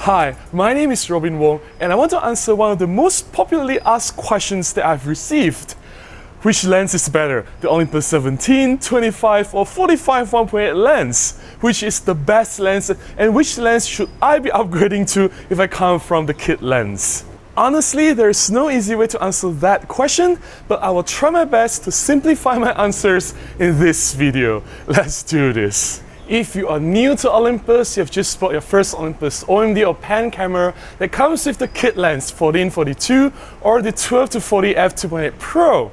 Hi, my name is Robin Wong and I want to answer one of the most popularly asked questions that I've received. Which lens is better, the Olympus 17, 25 or 45 1.8 lens? Which is the best lens and which lens should I be upgrading to if I come from the kit lens? Honestly, there is no easy way to answer that question, but I will try my best to simplify my answers in this video. Let's do this. If you are new to Olympus, you have just bought your first Olympus OMD or pan camera that comes with the kit lens 14-42 or the 12-40 f2.8 Pro.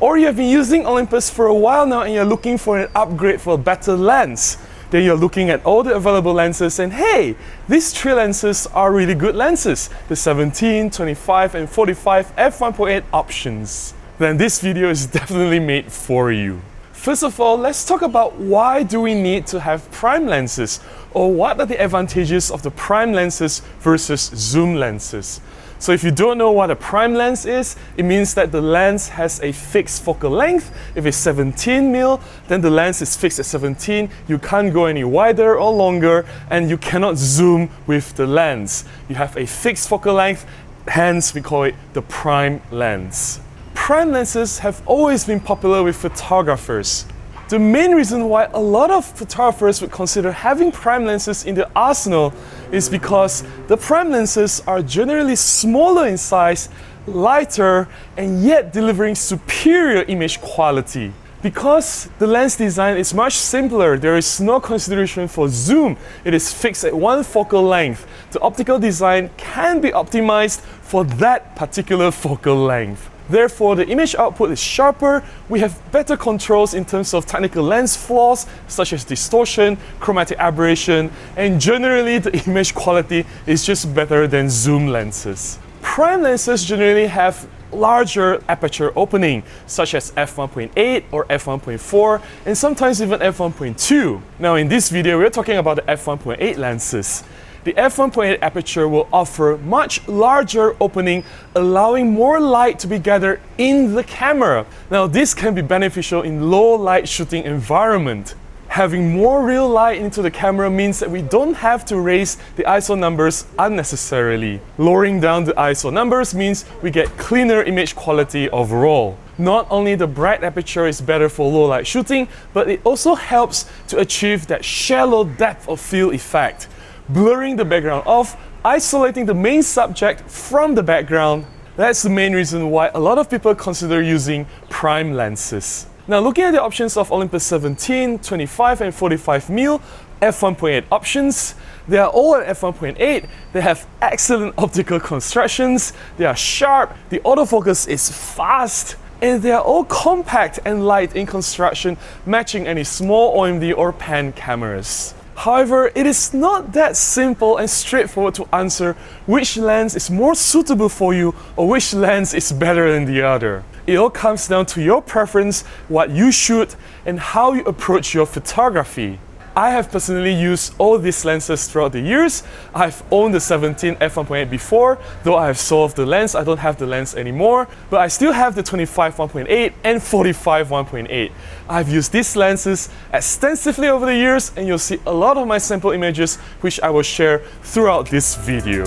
Or you have been using Olympus for a while now and you're looking for an upgrade for a better lens. Then you're looking at all the available lenses and hey, these three lenses are really good lenses, the 17, 25 and 45 f1.8 options. Then this video is definitely made for you. First of all, let's talk about why do we need to have prime lenses, or what are the advantages of the prime lenses versus zoom lenses. So if you don't know what a prime lens is, it means that the lens has a fixed focal length. If it's 17mm, then the lens is fixed at 17. You can't go any wider or longer, and you cannot zoom with the lens. You have a fixed focal length, hence we call it the prime lens. Prime lenses have always been popular with photographers. The main reason why a lot of photographers would consider having prime lenses in their arsenal is because the prime lenses are generally smaller in size, lighter, and yet delivering superior image quality. Because the lens design is much simpler, there is no consideration for zoom. It is fixed at one focal length. The optical design can be optimized for that particular focal length. Therefore, the image output is sharper, we have better controls in terms of technical lens flaws such as distortion, chromatic aberration, and generally the image quality is just better than zoom lenses. Prime lenses generally have larger aperture opening such as f1.8 or f1.4 and sometimes even f1.2. Now in this video, we're talking about the f1.8 lenses. The f1.8 aperture will offer much larger opening, allowing more light to be gathered in the camera. Now this can be beneficial in low light shooting environment. Having more real light into the camera means that we don't have to raise the ISO numbers unnecessarily. Lowering down the ISO numbers means we get cleaner image quality overall. Not only the bright aperture is better for low light shooting, but it also helps to achieve that shallow depth of field effect. Blurring the background off, isolating the main subject from the background. That's the main reason why a lot of people consider using prime lenses. Now looking at the options of Olympus 17, 25 and 45mm f1.8 options, they are all at f1.8, they have excellent optical constructions, they are sharp, the autofocus is fast, and they are all compact and light in construction, matching any small OMD or pan cameras. However, it is not that simple and straightforward to answer which lens is more suitable for you or which lens is better than the other. It all comes down to your preference, what you shoot, and how you approach your photography. I have personally used all these lenses throughout the years. I've owned the 17 f1.8 before, though I have sold the lens, I don't have the lens anymore, but I still have the 25 1.8 and 45 1.8. I've used these lenses extensively over the years and you'll see a lot of my sample images which I will share throughout this video.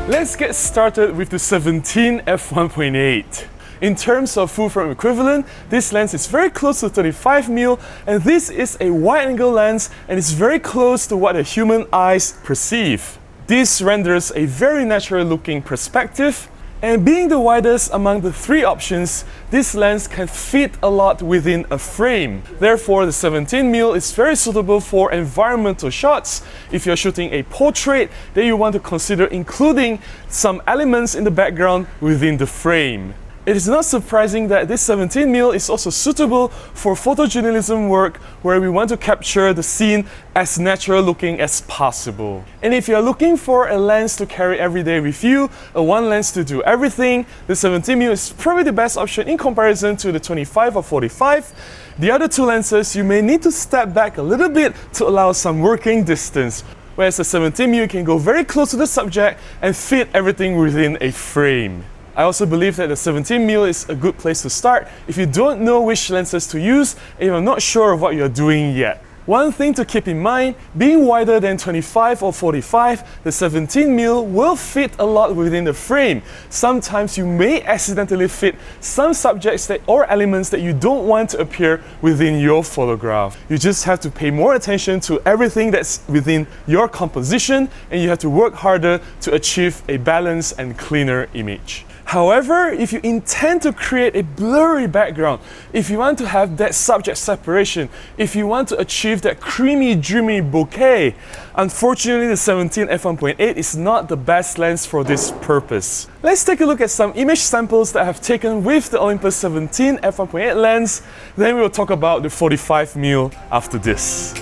Let's get started with the 17 f1.8. In terms of full frame equivalent, this lens is very close to 35mm and this is a wide angle lens and it's very close to what the human eyes perceive. This renders a very natural looking perspective, and being the widest among the three options, this lens can fit a lot within a frame. Therefore, the 17mm is very suitable for environmental shots. If you're shooting a portrait, then you want to consider including some elements in the background within the frame. It is not surprising that this 17mm is also suitable for photojournalism work where we want to capture the scene as natural looking as possible. And if you're looking for a lens to carry every day with you, a one lens to do everything, the 17mm is probably the best option in comparison to the 25 or 45. The other two lenses, you may need to step back a little bit to allow some working distance. Whereas the 17mm can go very close to the subject and fit everything within a frame. I also believe that the 17mm is a good place to start if you don't know which lenses to use and you're not sure of what you're doing yet. One thing to keep in mind, being wider than 25 or 45, the 17mm will fit a lot within the frame. Sometimes you may accidentally fit some subjects or elements that you don't want to appear within your photograph. You just have to pay more attention to everything that's within your composition, and you have to work harder to achieve a balanced and cleaner image. However, if you intend to create a blurry background, if you want to have that subject separation, if you want to achieve that creamy, dreamy bouquet, unfortunately the 17 f1.8 is not the best lens for this purpose. Let's take a look at some image samples that I have taken with the Olympus 17 f1.8 lens, then we will talk about the 45mm after this.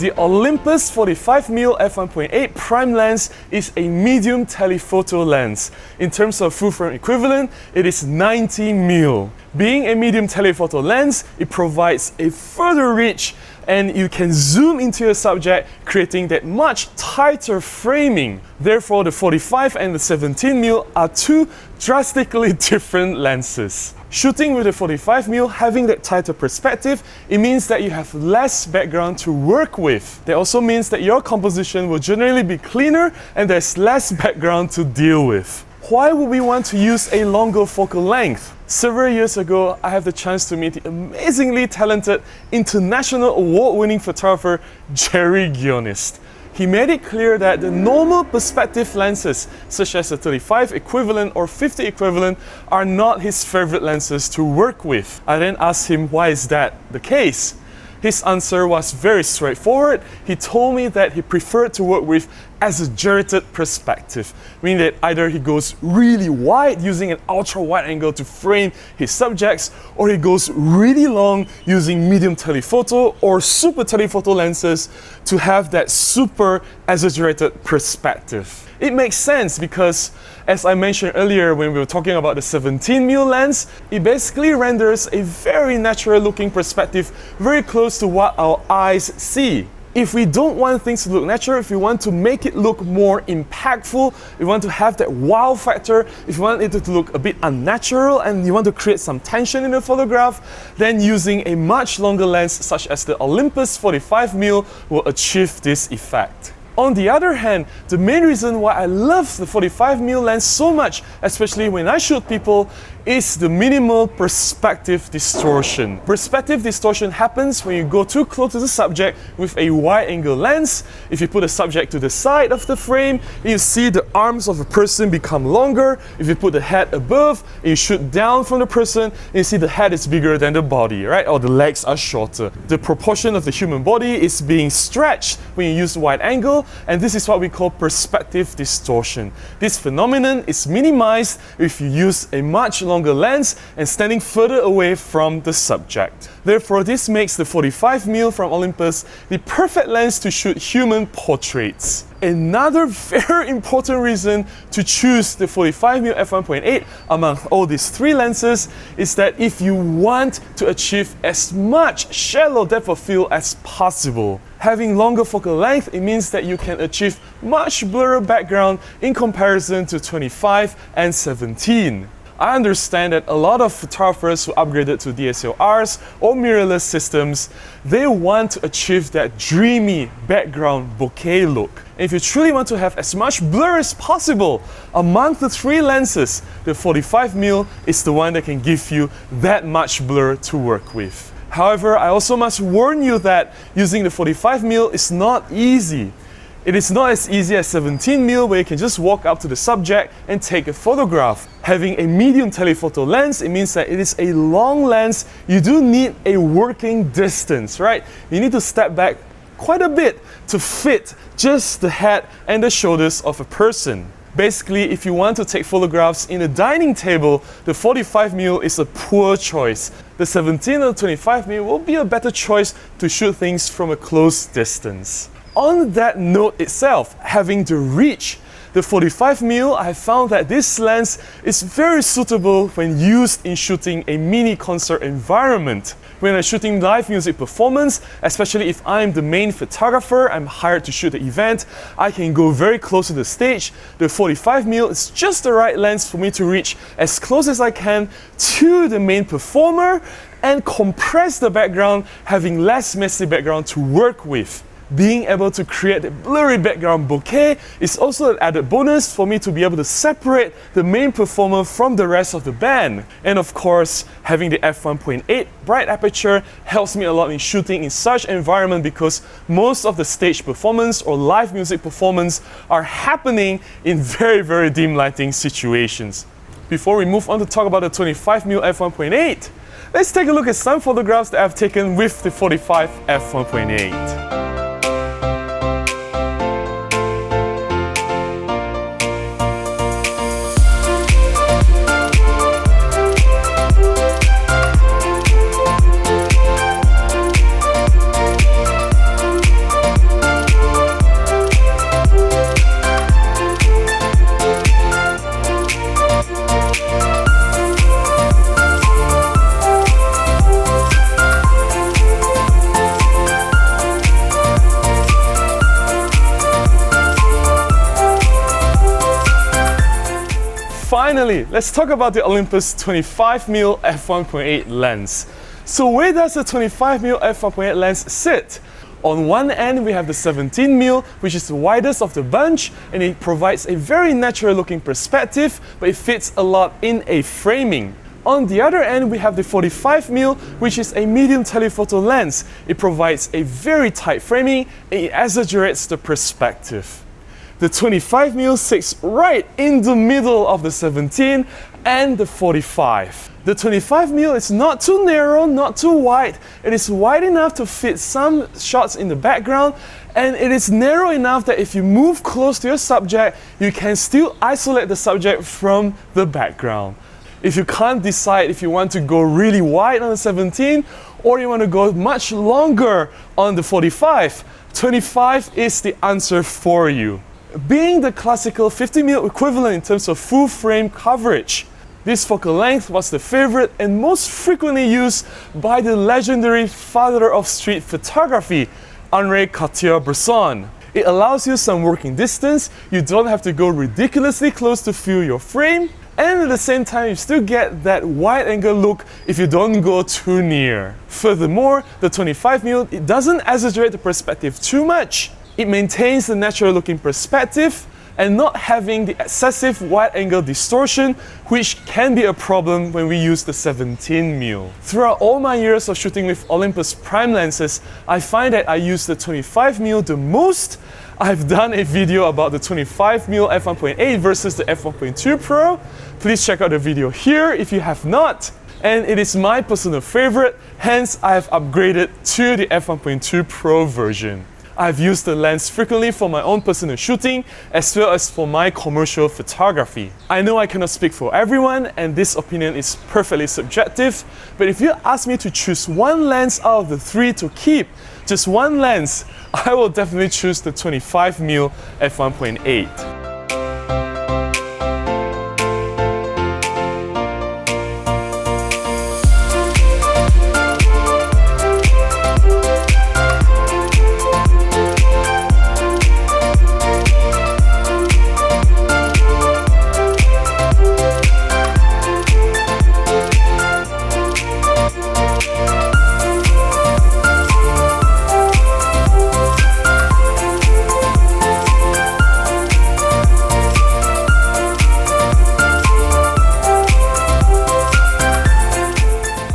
The Olympus 45mm f1.8 prime lens is a medium telephoto lens. In terms of full frame equivalent, it is 90mm. Being a medium telephoto lens, it provides a further reach and you can zoom into your subject, creating that much tighter framing. Therefore, the 45 and the 17mm are two drastically different lenses. Shooting with the 45mm, having that tighter perspective, it means that you have less background to work with. That also means that your composition will generally be cleaner and there's less background to deal with. Why would we want to use a longer focal length? Several years ago, I had the chance to meet the amazingly talented, international award-winning photographer Jerry Gionist. He made it clear that the normal perspective lenses, such as the 35 equivalent or 50 equivalent, are not his favorite lenses to work with. I then asked him why is that the case. His answer was very straightforward. He told me that he preferred to work with exaggerated perspective, meaning that either he goes really wide using an ultra wide angle to frame his subjects, or he goes really long using medium telephoto or super telephoto lenses to have that super exaggerated perspective. It makes sense because, as I mentioned earlier when we were talking about the 17mm lens, it basically renders a very natural looking perspective very close to what our eyes see. If we don't want things to look natural, if we want to make it look more impactful, we want to have that wow factor, if you want it to look a bit unnatural and you want to create some tension in the photograph, then using a much longer lens such as the Olympus 45mm will achieve this effect. On the other hand, the main reason why I love the 45mm lens so much, especially when I shoot people, is the minimal perspective distortion. Perspective distortion happens when you go too close to the subject with a wide-angle lens. If you put a subject to the side of the frame, you see the arms of a person become longer. If you put the head above, and you shoot down from the person, you see the head is bigger than the body, right? Or the legs are shorter. The proportion of the human body is being stretched when you use wide angle, and this is what we call perspective distortion. This phenomenon is minimized if you use a much longer lens and standing further away from the subject. Therefore, this makes the 45mm from Olympus the perfect lens to shoot human portraits. Another very important reason to choose the 45mm f1.8 among all these three lenses is that if you want to achieve as much shallow depth of field as possible, having longer focal length, it means that you can achieve much blurrier background in comparison to 25 and 17. I understand that a lot of photographers who upgraded to DSLRs or mirrorless systems, they want to achieve that dreamy background bokeh look. And if you truly want to have as much blur as possible among the three lenses, the 45mm is the one that can give you that much blur to work with. However, I also must warn you that using the 45mm is not easy. It is not as easy as 17mm where you can just walk up to the subject and take a photograph. Having a medium telephoto lens, it means that it is a long lens. You do need a working distance, right? You need to step back quite a bit to fit just the head and the shoulders of a person. Basically, if you want to take photographs in a dining table, the 45mm is a poor choice. The 17 or 25mm will be a better choice to shoot things from a close distance. On that note itself, having to reach the 45mm, I found that this lens is very suitable when used in shooting a mini concert environment. When I'm shooting live music performance, especially if I'm the main photographer, I'm hired to shoot the event, I can go very close to the stage. The 45mm is just the right lens for me to reach as close as I can to the main performer and compress the background, having less messy background to work with. Being able to create a blurry background bokeh is also an added bonus for me to be able to separate the main performer from the rest of the band. And of course, having the f1.8 bright aperture helps me a lot in shooting in such environment because most of the stage performance or live music performance are happening in very dim lighting situations. Before we move on to talk about the 25mm f1.8, let's take a look at some photographs that I've taken with the 45 f1.8. Finally, let's talk about the Olympus 25mm f1.8 lens. So where does the 25mm f1.8 lens sit? On one end we have the 17mm, which is the widest of the bunch, and it provides a very natural looking perspective, but it fits a lot in a framing. On the other end we have the 45mm, which is a medium telephoto lens. It provides a very tight framing and it exaggerates the perspective. The 25mm sits right in the middle of the 17 and the 45. The 25mm is not too narrow, not too wide. It is wide enough to fit some shots in the background, and it is narrow enough that if you move close to your subject, you can still isolate the subject from the background. If you can't decide if you want to go really wide on the 17 or you want to go much longer on the 45, 25 is the answer for you. Being the classical 50mm equivalent in terms of full frame coverage, this focal length was the favorite and most frequently used by the legendary father of street photography, Henri Cartier-Bresson. It allows you some working distance, you don't have to go ridiculously close to fill your frame, and at the same time you still get that wide angle look if you don't go too near. Furthermore, the 25mm, it doesn't exaggerate the perspective too much. It maintains the natural looking perspective and not having the excessive wide angle distortion, which can be a problem when we use the 17mm. Throughout all my years of shooting with Olympus prime lenses, I find that I use the 25mm the most. I've done a video about the 25mm f1.8 versus the f1.2 Pro. Please check out the video here if you have not. And it is my personal favorite, hence I have upgraded to the f1.2 Pro version. I've used the lens frequently for my own personal shooting as well as for my commercial photography. I know I cannot speak for everyone and this opinion is perfectly subjective, but if you ask me to choose one lens out of the three to keep, just one lens, I will definitely choose the 25mm f1.8.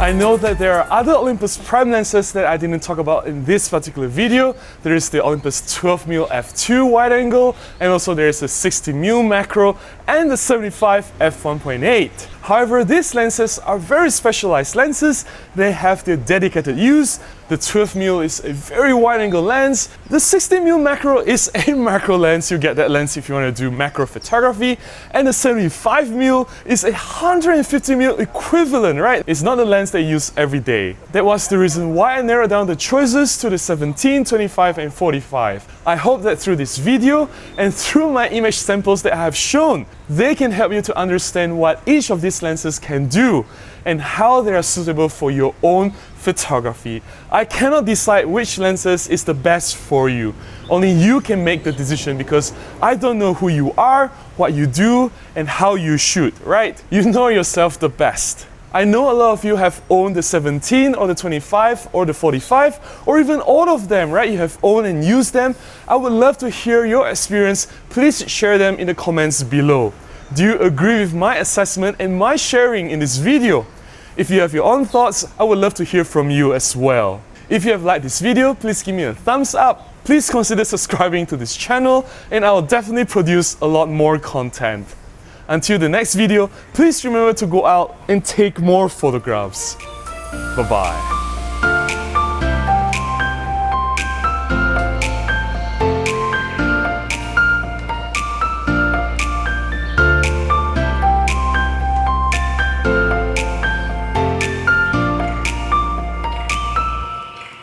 I know that there are other Olympus prime lenses that I didn't talk about in this particular video. There is the Olympus 12mm f2 wide angle, and also there is the 60mm macro and the 75 f1.8. However, these lenses are very specialized lenses. They have their dedicated use. The 12mm is a very wide-angle lens. The 16mm macro is a macro lens. You get that lens if you want to do macro photography. And the 75mm is a 150mm equivalent, right? It's not the lens they use every day. That was the reason why I narrowed down the choices to the 17, 25, and 45. I hope that through this video and through my image samples that I have shown, they can help you to understand what each of these lenses can do and how they are suitable for your own photography. I cannot decide which lenses is the best for you. Only you can make the decision because I don't know who you are, what you do, and how you shoot, right? You know yourself the best. I know a lot of you have owned the 17 or the 25 or the 45 or even all of them, right? You have owned and used them. I would love to hear your experience. Please share them in the comments below. Do you agree with my assessment and my sharing in this video? If you have your own thoughts, I would love to hear from you as well. If you have liked this video, please give me a thumbs up. Please consider subscribing to this channel and I will definitely produce a lot more content. Until the next video, please remember to go out and take more photographs. Bye-bye.